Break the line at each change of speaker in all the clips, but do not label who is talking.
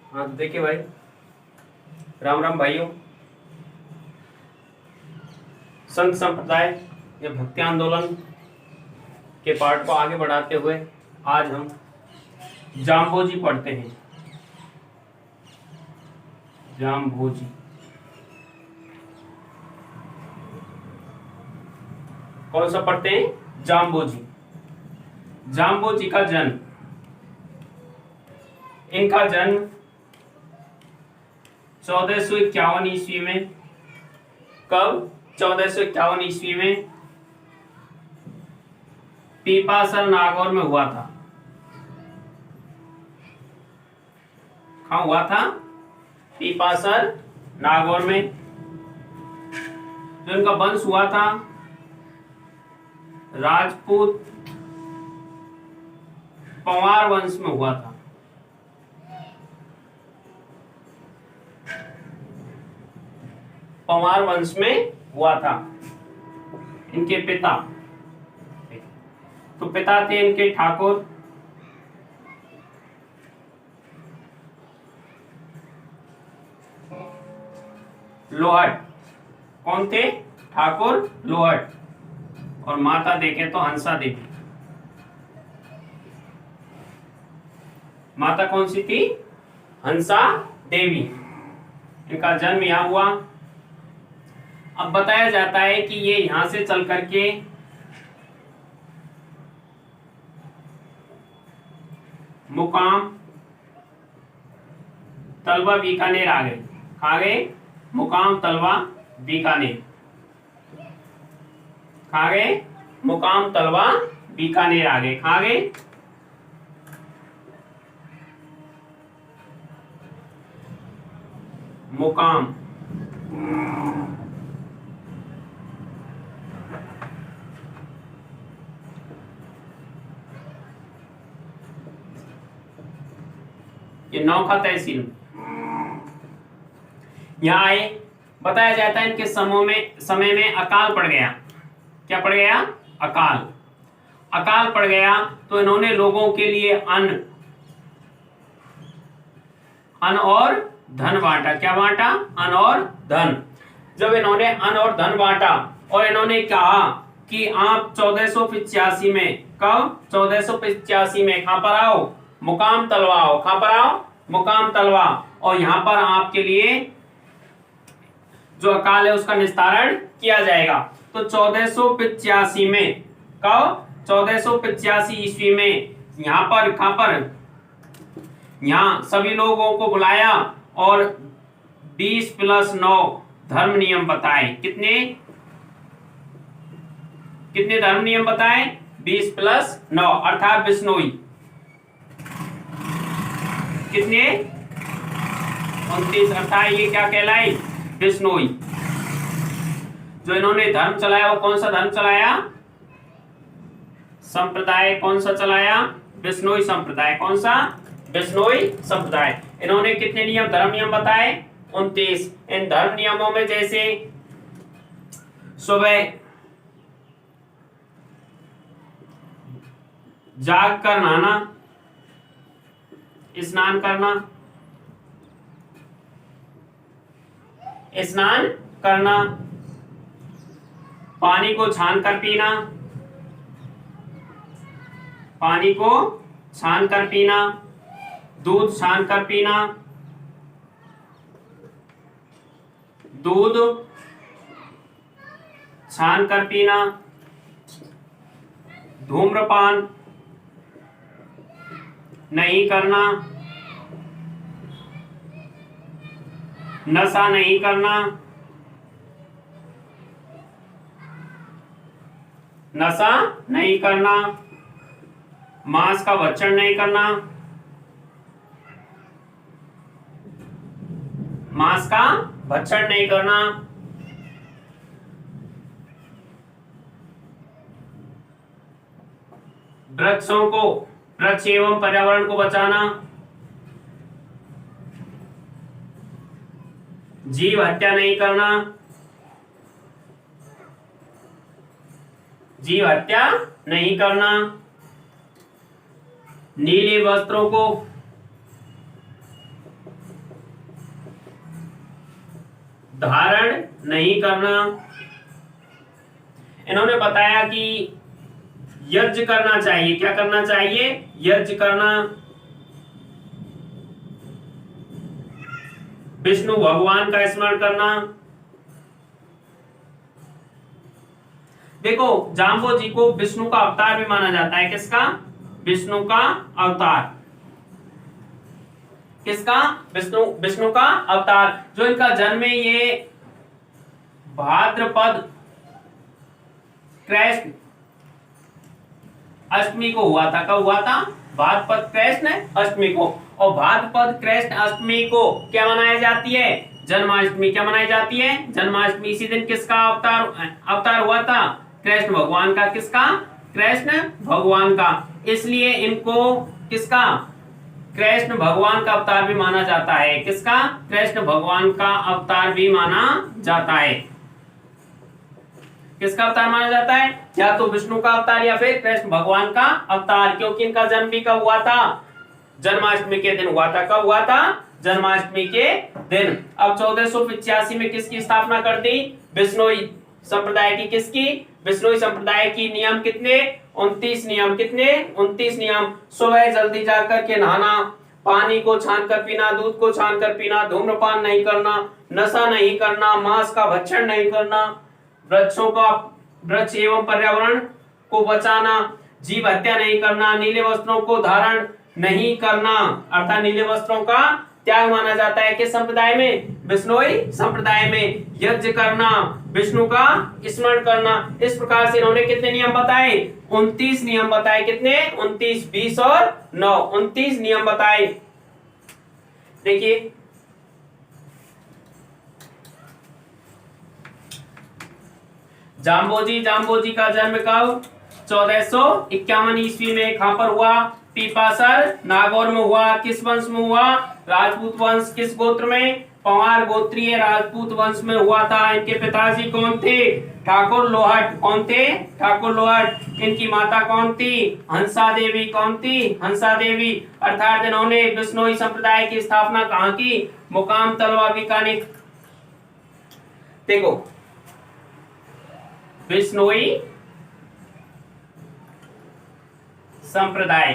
हाँ तो देखिए भाई, राम राम भाइयों। संत संप्रदाय या भक्ति आंदोलन के पार्ट को आगे बढ़ाते हुए आज हम जाम्बोजी पढ़ते हैं। जाम्बोजी कौन सा पढ़ते हैं? जाम्बोजी। जाम्बोजी का जन्म, इनका जन्म 1451 ईस्वी में। कब? 1451 ईस्वी में पीपासर नागौर में हुआ था। कहाँ हुआ था? पीपासर नागौर में। जो इनका वंश हुआ था राजपूत पंवार वंश में हुआ था। पंवार वंश में हुआ था। इनके पिता, तो पिता थे इनके ठाकुर लोहट। कौन थे? ठाकुर लोहट। और माता देखें तो हंसा देवी। माता कौन सी थी? हंसा देवी। इनका जन्म यहां हुआ। अब बताया जाता है कि ये यहां से चल करके मुकाम तलवा बीकानेर आ गए। कहाँ गए? मुकाम तलवा बीकानेर। कहाँ गए? मुकाम तलवा बीकानेर आ गए। कहाँ गए? मुकाम ये नौखा तहसील यहाँ आए। बताया जाता है इनके समय में अकाल पड़ गया। क्या पड़ गया? अकाल पड़ गया। तो इन्होंने लोगों के लिए अन्न और धन बांटा। क्या बांटा? अन्न और धन। जब इन्होंने अन्न और धन बांटा और इन्होंने कहा कि आप 1485 में, कब? 1485 में कहां पर आओ? मुकाम तलवा आओ। कहां पर आओ? मुकाम तलवा। और यहां पर आपके लिए जो अकाल है उसका निस्तारण किया जाएगा। तो 1485 में, कब? 1485 ईस्वी में यहां पर, कहां पर? यहां सभी लोगों को बुलाया और 20+9 धर्म नियम बताए। कितने धर्म नियम बताए? 20+9 अर्थात बिश्नोई। कितने? 29 अर्थात ये क्या कहलाई? बिश्नोई। जो इन्होंने धर्म चलाया वो कौन सा धर्म चलाया? संप्रदाय कौन सा चलाया? बिश्नोई संप्रदाय। कौन सा? बिश्नोई संप्रदाय। इन्होंने कितने नियम, धर्म नियम बताए? 29। इन धर्म नियमों में जैसे सुबह जाग कर नहाना, स्नान करना, पानी को छान कर पीना, दूध छान कर पीना, धूम्रपान नहीं करना, नशा नहीं करना, मांस का भक्षण नहीं करना, वृक्ष एवं पर्यावरण को बचाना, जीव हत्या नहीं करना, नीले वस्त्रों को धारण नहीं करना। इन्होंने बताया कि यज्ञ करना चाहिए। क्या करना चाहिए? यज्ञ करना। विष्णु भगवान का स्मरण करना। देखो, जाम्बोजी को विष्णु का अवतार भी माना जाता है। किसका? विष्णु का अवतार। किसका? विष्णु का अवतार। जो इनका जन्म है ये भाद्रपद कृष्ण अष्टमी को हुआ था। कब हुआ था? भाद्रपद कृष्ण अष्टमी को। और भाद्रपद कृष्ण अष्टमी को क्या मनाई जाती है? जन्माष्टमी। क्या मनाई जाती है? जन्माष्टमी। इसी दिन किसका अवतार हुआ था? कृष्ण भगवान का। किसका? कृष्ण भगवान का। इसलिए इनको किसका? कृष्ण भगवान का अवतार भी माना जाता है। किसका? कृष्ण भगवान का अवतार भी माना जाता है। किसका अवतार माना जाता है? या तो विष्णु का अवतार या फिर कृष्ण भगवान का अवतार, क्योंकि इनका जन्म भी कब हुआ था? जन्माष्टमी के दिन हुआ था। कब हुआ था? जन्माष्टमी के दिन। अब 1485 में किसकी स्थापना कर दी? बिश्नोई संप्रदाय की। किसकी? बिश्नोई संप्रदाय की। नियम कितने? 29 नियम। कितने? 29 नियम। सुबह जल्दी जाकर के नहाना, पानी को छानकर पीना, दूध को छानकर पीना, धूम्रपान नहीं करना, नशा नहीं करना, मांस का भक्षण नहीं करना, वृक्ष एवं पर्यावरण को बचाना, जीव हत्या नहीं करना, नीले वस्त्रों को धारण नहीं करना, अर्थात नीले वस्त्रों का त्याग माना जाता है। किस संप्रदाय में? बिश्नोई संप्रदाय में। यज्ञ करना, विष्णु का स्मरण करना। इस प्रकार से इन्होंने कितने नियम बताए? 29 नियम बताए। कितने? 29, 20 और 9, 29 नियम बताए। देखिए, जाम्बोजी का जन्म कब? 1451 ईस्वी में। कहां पर हुआ? पीपासर नागौर में हुआ। किस वंश में हुआ? राजपूत वंश। किस गोत्र में? पंवार गोत्रीय राजपूत वंश में हुआ था। इनके पिताजी कौन थे? ठाकुर लोहट। कौन थे? ठाकुर लोहट। इनकी माता कौन थी? हंसा देवी। कौन थी? हंसा देवी। अर्थात इन्होंने बिश्नोई संप्रदाय की स्थापना कहां की? मुकाम तलवा बीकानेर। देखो, बिश्नोई संप्रदाय,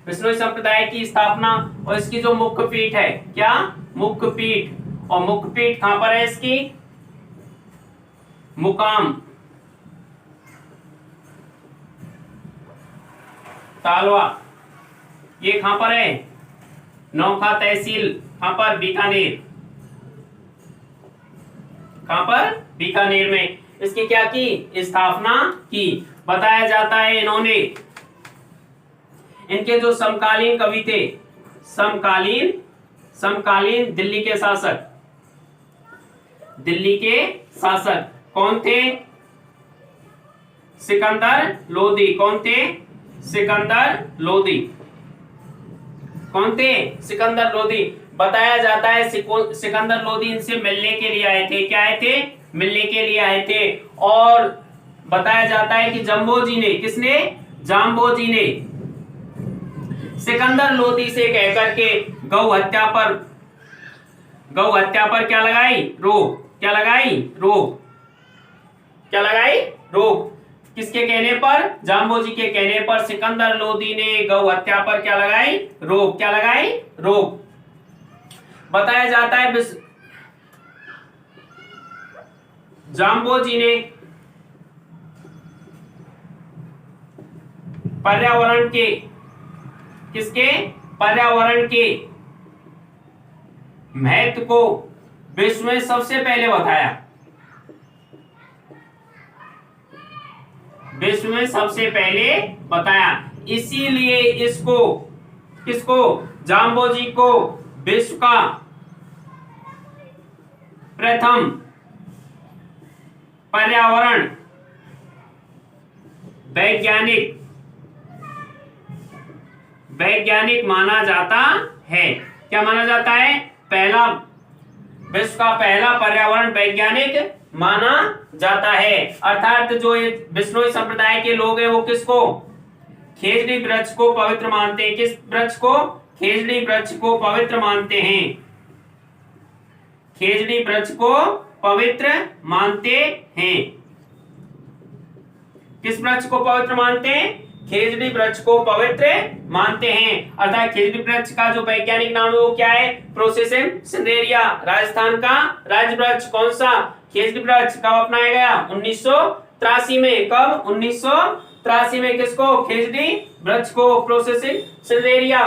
बिश्नोई संप्रदाय की स्थापना और इसकी जो मुख्य पीठ है, क्या? मुख्य पीठ। और मुख्य पीठ कहां पर है इसकी? मुकाम तालवा। ये कहां पर है? नौखा तहसील। कहां पर? बीकानेर। कहां पर? बीकानेर में इसकी क्या की? स्थापना की। बताया जाता है इन्होंने, इनके जो समकालीन कवि थे, समकालीन दिल्ली के शासक कौन थे? सिकंदर लोदी। कौन थे? सिकंदर लोदी। कौन थे? सिकंदर लोदी। बताया जाता है सिकंदर लोदी इनसे मिलने के लिए आए थे। क्या आए थे? मिलने के लिए आए थे। और बताया जाता है कि जम्बोजी ने, किसने? जाम्बोजी ने सिकंदर लोदी से कहकर के गौ हत्या पर क्या लगाई? रोक। क्या लगाई? रोक। क्या लगाई? रोक। किसके कहने पर? जाम्बोजी के कहने पर सिकंदर लोदी ने गौ हत्या पर क्या लगाई? रोक। क्या लगाई? रोक। बताया जाता है जाम्बोजी ने पर्यावरण के, किसके? पर्यावरण के महत्व को विश्व में सबसे पहले बताया। विश्व में सबसे पहले बताया। इसीलिए इसको, किसको? जाम्बोजी को विश्व का प्रथम पर्यावरण वैज्ञानिक माना जाता है। क्या माना जाता है? पहला, विश्व का पहला पर्यावरण वैज्ञानिक माना जाता है। अर्थात जो ये बिश्नोई संप्रदाय के लोग हैं वो किसको? खेजड़ी वृक्ष को पवित्र मानते हैं। किस वृक्ष को? खेजड़ी वृक्ष को पवित्र मानते हैं। खेजड़ी वृक्ष को पवित्र मानते हैं। किस वृक्ष को पवित्र मानते हैं? खेजड़ी वृक्ष को पवित्र मानते हैं। अर्थात खेजड़ी वृक्ष का जो वैज्ञानिक नाम है वो क्या है? प्रोसेसिम सिंडेरिया। राजस्थान का राज्य वृक्ष कौन सा? खेजड़ी वृक्ष। कब अपनाया गया? 1983 में। कब? 1983 में। किसको? खेजड़ी वृक्ष को, प्रोसेसिम सिंडेरिया।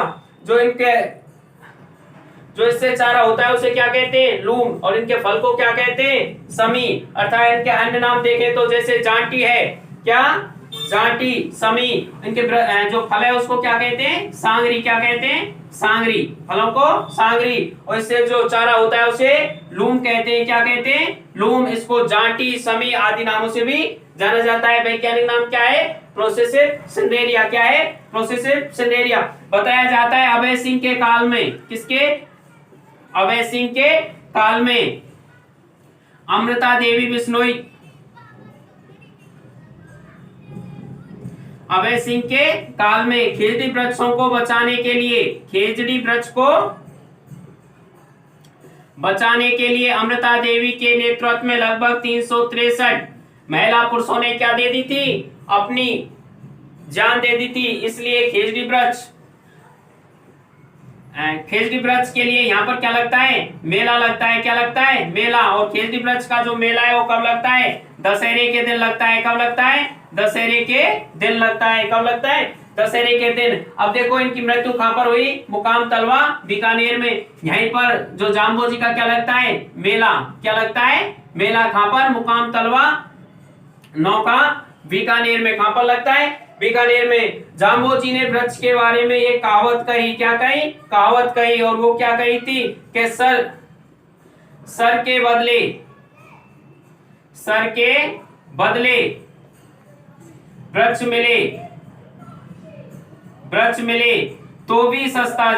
जो इससे चारा होता है उसे क्या कहते हैं? लूम। और इनके फल को क्या कहते हैं? समी। अर्थात इनके अन्य नाम देखें तो जैसे जांटी है, क्या? जांटी, समी। इनके जो फल है उसको क्या कहते हैं? सांगरी। क्या कहते हैं? सांगरी। फलों को सांगरी। और इससे जो चारा होता है उसे लूम कहते हैं। क्या कहते हैं? लूम। इसको जांटी, समी आदि नामों से भी जाना जाता है। वैज्ञानिक नाम क्या है? प्रोसेसिव सिंडेरिया। क्या है? प्रोसेसिव सिंडेरिया। बताया जाता है अभय सिंह के काल में। किसके? अभय सिंह के काल में अमृता देवी बिश्नोई, अभय सिंह के काल में खेजड़ी वृक्षों को बचाने के लिए, खेजड़ी वृक्ष को बचाने के लिए अमृता देवी के नेतृत्व में लगभग 363 महिला पुरुषों ने क्या दे दी थी? अपनी जान दे दी थी। इसलिए खेजड़ी वृक्ष के लिए यहाँ पर क्या लगता है? मेला लगता है। क्या लगता है? मेला। और खेजड़ी वृक्ष का जो मेला है वो कब लगता है? दशहरे के दिन लगता है। कब लगता है? दशहरे के दिन लगता है। कब लगता है? दशहरे के दिन। अब देखो इनकी मृत्यु कहां पर हुई? मुकाम तलवा, बीकानेर में। यहीं पर जो जाम्बो जी का क्या लगता है? मेला। क्या लगता है? मेला। कहां पर? मुकाम तलवा नौका, बीकानेर में। कहां पर लगता है? बीकानेर में। जाम्बो जी ने वृक्ष के बारे में एक कहावत कही। क्या कही? कहावत कही। और वो क्या कही थी? कि सर के बदले वृक्ष मिले तो भी सस्ता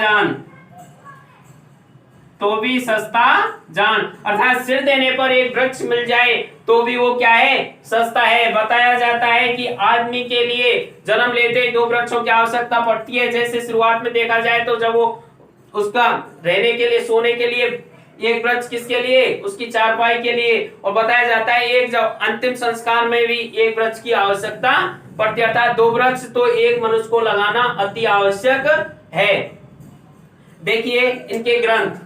जान। अर्थात सिर देने पर एक वृक्ष मिल जाए तो भी वो क्या है? सस्ता है। बताया जाता है कि आदमी के लिए जन्म लेते ही 2 वृक्षों की आवश्यकता पड़ती है। जैसे शुरुआत में देखा जाए तो जब वो उसका रहने के लिए, सोने के लिए एक वृक्ष, किसके लिए? उसकी चारपाई के लिए। और बताया जाता है एक जब अंतिम संस्कार में भी एक वृक्ष की आवश्यकता पड़ती है। अर्थात 2 वृक्ष तो एक मनुष्य को लगाना अति आवश्यक है। देखिए इनके ग्रंथ।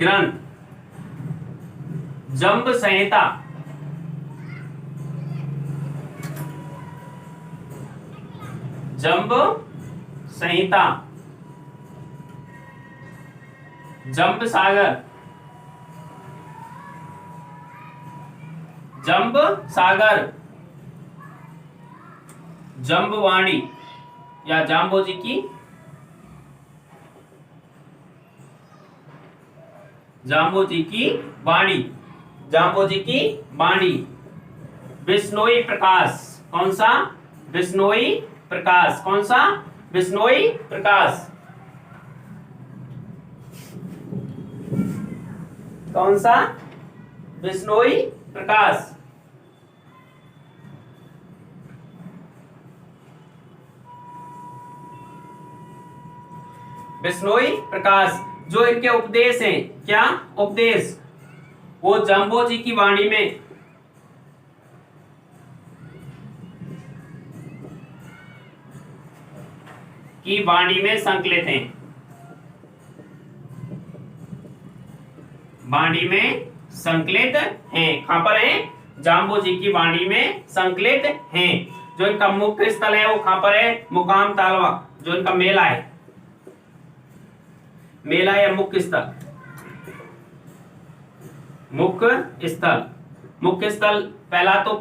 ग्रंथ जंब संहिता, जंब संहिता, जंब सागर, जंबवाणी या जाम्बो जी की वाणी, बिश्नोई प्रकाश। कौन सा? बिश्नोई प्रकाश। कौन सा? बिश्नोई प्रकाश। कौन सा? बिश्नोई प्रकाश। बिश्नोई प्रकाश। जो इनके उपदेश हैं, क्या उपदेश? वो जाम्बो जी की वाणी में संकलित हैं। वाणी में संकलित हैं। कहां पर हैं? जाम्बो जी की वाणी में संकलित हैं। जो इनका मुख्य स्थल है वो कहां पर है? मुकाम तालवा। जो इनका मेला है, मेला या मुख्य स्थल, मुख्य स्थल पहला तो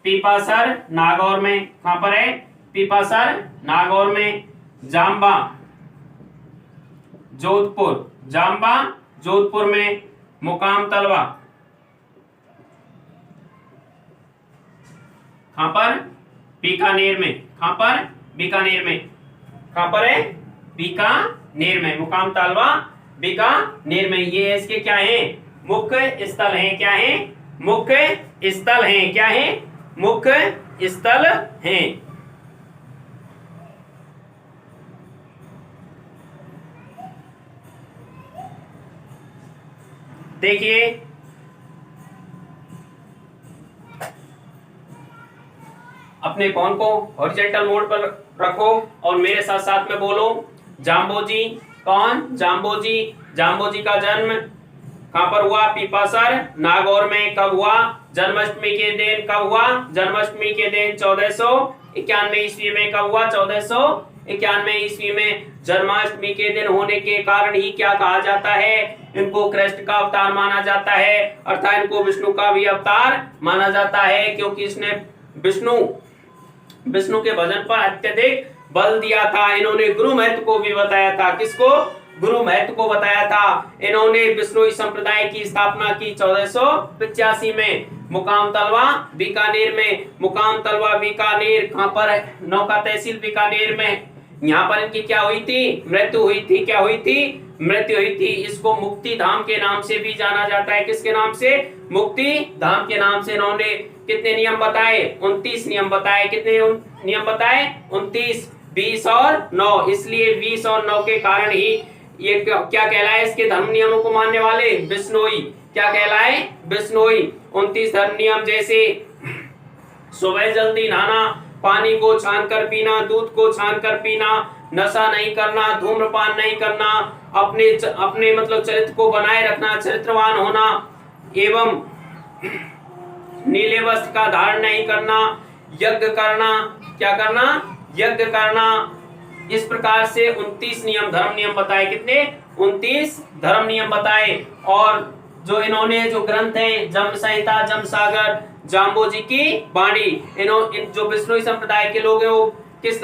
पीपासर नागौर में। कहां पर है? पीपासर नागौर में। जाम्बा जोधपुर में। मुकाम तलवा कहां पर? बीकानेर में। कहां पर? बीकानेर में। कहां पर है? बीकानेर में। मुकाम तलवा बीकानेर में। ये इसके क्या है? मुख्य स्थल हैं। क्या है? मुख्य स्थल हैं। क्या है? मुख्य स्थल हैं। देखिए अपने फोन को हॉरिजॉन्टल मोड पर रखो और मेरे साथ साथ में बोलो। जाम्बोजी। कौन? जाम्बोजी। जाम्बोजी का जन्म कहां पर हुआ? पीपासर नागौर में। कब हुआ? जन्माष्टमी के दिन। कब हुआ? जन्माष्टमी के दिन 1491 ईस्वी में। कब हुआ? 1491 ईस्वी में। जन्माष्टमी के दिन होने के कारण ही क्या कहा जाता है? इनको कृष्ण का अवतार माना जाता है, अर्थात इनको विष्णु का भी अवतार माना जाता है, क्योंकि इसने विष्णु के भजन पर अत्यधिक बल दिया था। इन्होंने गुरु महत्व को भी बताया था। किसको? गुरु महत्व को बताया था। इन्होंने विष्णुई संप्रदाय की स्थापना की 1485 में। मुकाम तलवा बीकानेर में। मुकाम तलवा बीकानेर कहां पर है? नौका तहसील बीकानेर में। यहाँ पर इनकी क्या हुई थी? मृत्यु हुई थी। क्या हुई थी? मृत्यु हुई थी। इसको मुक्ति धाम के नाम से भी जाना जाता है। किसके नाम से? मुक्ति धाम के नाम से। इन्होंने कितने नियम बताए? 29 नियम बताए। कितने नियम बताए? 29, 20 और 9। इसलिए 20 और 9 के कारण ही ये क्या कहलाए? इसके धर्म नियमों को मानने वाले बिश्नोई। क्या कहलाए? बिश्नोई। 29 धर्म नियम जैसे सुबह जल्दी नहाना, पानी को छानकर पीना, दूध को छानकर पीना, नशा नहीं करना, धूम्रपान नहीं करना, अपने मतलब चरित्र को बनाए रखना, चरित्रवान होना, एवं नीले वस्त्र का धारण नहीं करना, यज्ञ करना। क्या करना? यज्ञ करना। इस प्रकार से 29 नियम धर्म नियम बताए। कितने? 29 धर्म नियम बताए। और जो इन्होंने जो ग्रंथ है, जम संहिता, जम सागर, जाम्बोजी की वाणी, जो विष्णुई संप्रदाय के लोग हैं वो किस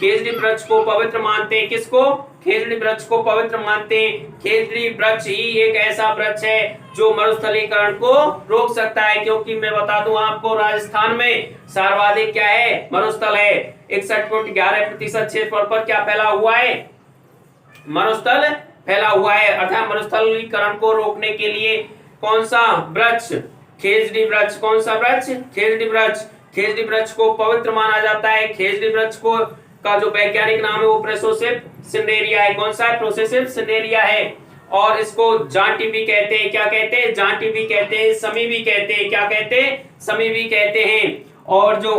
खेजड़ी वृक्ष को पवित्र मानते हैं। किसको? खेजड़ी वृक्ष को पवित्र मानते हैं। खेजड़ी वृक्ष ही एक ऐसा वृक्ष है जो मरुस्थलीकरण को रोक सकता है, क्योंकि मैं बता दूं आपको, राजस्थान में सर्वाधिक क्या है? मरुस्थल है। 61.11% क्षेत्रफल पर क्या फैला हुआ है? मरुस्थल फैला हुआ है। अर्थात मरुस्थलीकरण को रोकने के लिए कौन सा वृक्ष? खेजड़ी वृक्ष। कौन सा वृक्ष? खेजड़ी वृक्ष। खेजड़ी वृक्ष को पवित्र माना जाता है। खेजड़ी वृक्ष को का जो वैज्ञानिक नाम है वो प्रोसेसिव सिनेरिया है। कौन सा है? प्रोसेसिव सिनेरिया है। और इसको जांटी भी कहते हैं। क्या कहते हैं? जांटी भी कहते हैं, समी भी कहते हैं। क्या कहते हैं? समी भी कहते हैं। और जो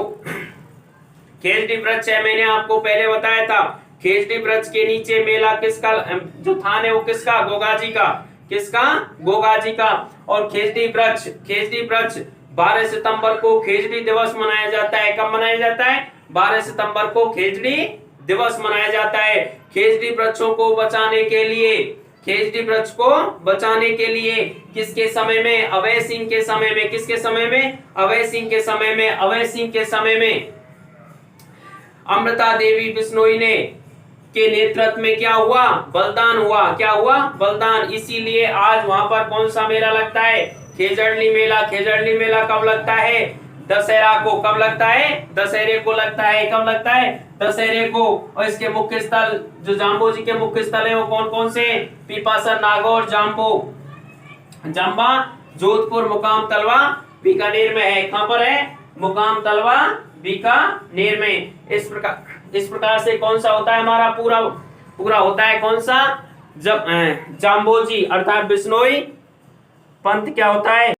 खेजड़ी वृक्ष है, मैंने आपको पहले बताया था, खेजड़ी वृक्ष के नीचे मेला किसका? जो थान है वो किसका? गोगाजी का। किसका? गोगाजी का। और खेजड़ी वृक्ष 12 सितंबर को खेजड़ी दिवस मनाया जाता है। कब मनाया जाता है? 12 सितंबर को खेजड़ी दिवस मनाया जाता है। खेजड़ी वृक्षों को बचाने के लिए, खेजड़ी वृक्ष को बचाने के लिए किसके समय में? अभय सिंह के समय में। किसके समय में? अभय सिंह के समय में। अभय सिंह के समय में अमृता देवी बिश्नोई ने के नेतृत्व में क्या हुआ? बलिदान हुआ। क्या हुआ? बलिदान। इसीलिए आज वहां पर कौन सा मेला लगता है? खेजड़ली मेला। खेजड़ली मेला कब लगता है? दशहरा को। कब लगता है? दशहरे को लगता है। कब लगता है? दशहरे को। और इसके मुख्य स्थल जो जाम्बोजी के मुख्य स्थल है वो कौन कौन से? पीपासर, नागौर, जाम्बा, जोधपुर, मुकाम तलवा बीकानेर में है। कहां पर है? मुकाम तलवा बीकानेर में। इस प्रकार से कौन सा होता है? हमारा पूरा होता है कौन सा? जब जाम्बोजी अर्थात बिश्नोई पंथ क्या होता है?